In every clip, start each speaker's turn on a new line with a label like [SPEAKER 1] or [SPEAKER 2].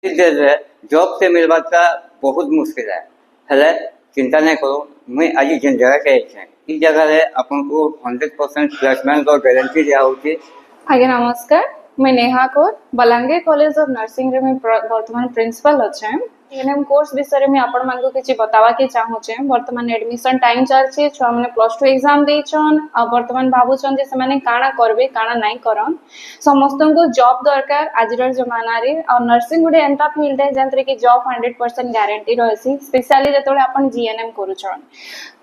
[SPEAKER 1] Job से मिलवाता बहुत मुश्किल है हेले चिंता नहीं करो मुझे आज जिन जगह के इस जगह आपन को 100% प्लेसमेंट और गारंटी दिया होती।
[SPEAKER 2] आज्ञा नमस्कार, मैं Neha Kaur Balangir college of nursing रे मैं वर्तमान प्रिंसिपल अच्छे एनएम कोर्स विषय में आपण मान को किछि बतावा के चाहूचे। वर्तमान एडमिशन टाइम चलछि, छुआ माने प्लस 2 एग्जाम देछन आ वर्तमान भाबुछन जे से माने काना करबे काना नाही करन। समस्त को जॉब दरकार आजिर जमाना रे और नर्सिंग गुडे एंता फील्ड है जंतरे की जॉब 100% गारंटी रहसी, स्पेशली जेतोले आपण जीएनएम करूछन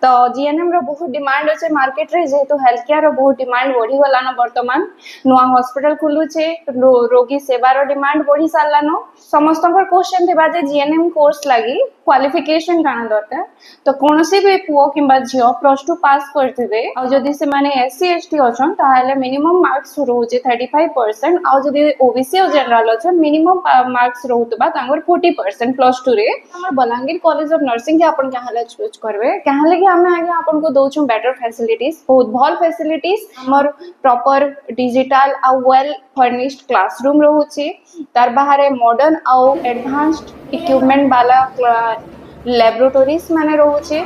[SPEAKER 2] तो जीएनएम रो बहुत डिमांड अछि मार्केट रे, जेहेतु हेल्थ केयर रो बहुत डिमांड बढ़ी गलानो। वर्तमान नुआ हॉस्पिटल खुलुछे, रोगी सेवा रो डिमांड बढ़ी सारलानो। समस्तकर क्वेश्चन थिबा जे जीएनएम कोर्स लागि क्वालिफिकेशन काना दरकार तो कोनोसी भी पुओ किंबा झियो प्लस 2 पास करथिबे आ जदी से माने एससी एसटी अछन ताहाले मिनिमम मार्क्स रहउचे 35% आ जदी ओबीसी और जनरल अछन मिनिमम मार्क्स रहउतबा तांगर 40% प्लस 2 रे। हमर बलांगीर कॉलेज ऑफ नर्सिंग के अपन काहले चूज करबे काहले कि हमें आगे अपन को दोछु बेटर फैसिलिटीज, बहुत भल फैसिलिटीज। हमर प्रॉपर डिजिटल आ वेल फर्निश्ड क्लासरूम रहउचे, तार बाहर मॉडर्न आ एडवांस्ड इक्विपमेंट वाला लैबोरेटरीज माने रहउचे।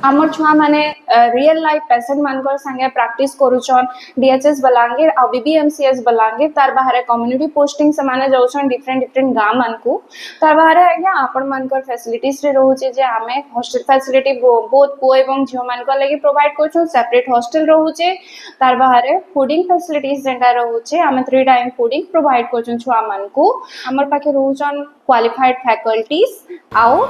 [SPEAKER 2] हमर छुआ माने रियल लाइफ पेशेंट मानकर संगे प्रैक्टिस करूछन डीएचएस बलांगीर आ बीबीएमसीएस बलांगीर। तार बाहर कम्युनिटी पोस्टिंग से माने जाउछन डिफरेंट गांव मानकू। तार बाहर आज्ञा आपण मानकर फैसिलिटीज रे रहउचे जे हमें हॉस्टल फैसिलिटी बहुत पो एवं झियो मानकर लागि प्रोवाइड करछु, सेपरेट हॉस्टल रहउचे। तार बाहर फूडिंग फैसिलिटीज जेंटा रहउचे हमें 3 टाइम फूडिंग प्रोवाइड करछु छुआ मानकू। हमर पाखे रहउछन क्वालिफाइड फैकल्टीज आउ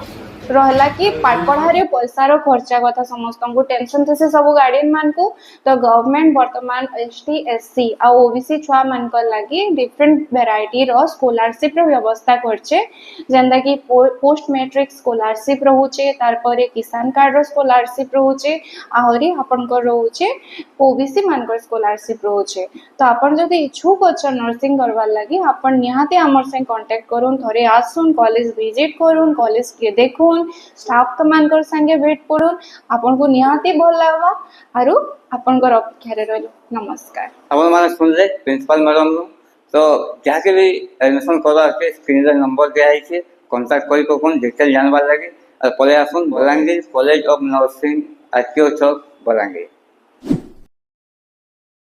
[SPEAKER 2] रहला कि पाठ पढ़ारे पैसा रो खर्चा कथा समस्त को टेंशन थे से सब गार्डियन मान को तो गवर्नमेंट वर्तमान एसटी एससी आ ओबीसी छुआ मान को लागि डिफरेंट वैरायटी रो स्कॉलरशिप रो व्यवस्था करछे, जेंदा कि पोस्ट मैट्रिक स्कॉलरशिप रहउचे, तार परे किसान कार्ड रो स्कॉलरशिप रहउचे, आहुरी अपन को रहउचे ओबीसी मान को स्कॉलरशिप रहउचे। तो अपन जदि इच्छुक अछन नर्सिंग करवार लागि अपन निहाते हमर से कांटेक्ट करूँ, थोड़े आसुन कॉलेज विजिट करूँ, कॉलेज के देखून स्टाफ मानकर संगे भेट करूँ, आपन को निहाती भल लागबा आरो आपन को अपेक्षा रे रहलो। नमस्कार।
[SPEAKER 1] अपन माने सुनले प्रिंसिपल मैडम नो तो जाके भी एडमिशन करवा के स्क्रीन रे नंबर दिया है कांटेक्ट करी को कोन डिटेल जानबा लागि और पले आसुन Balangir college of nursing RTO chowk Balangir.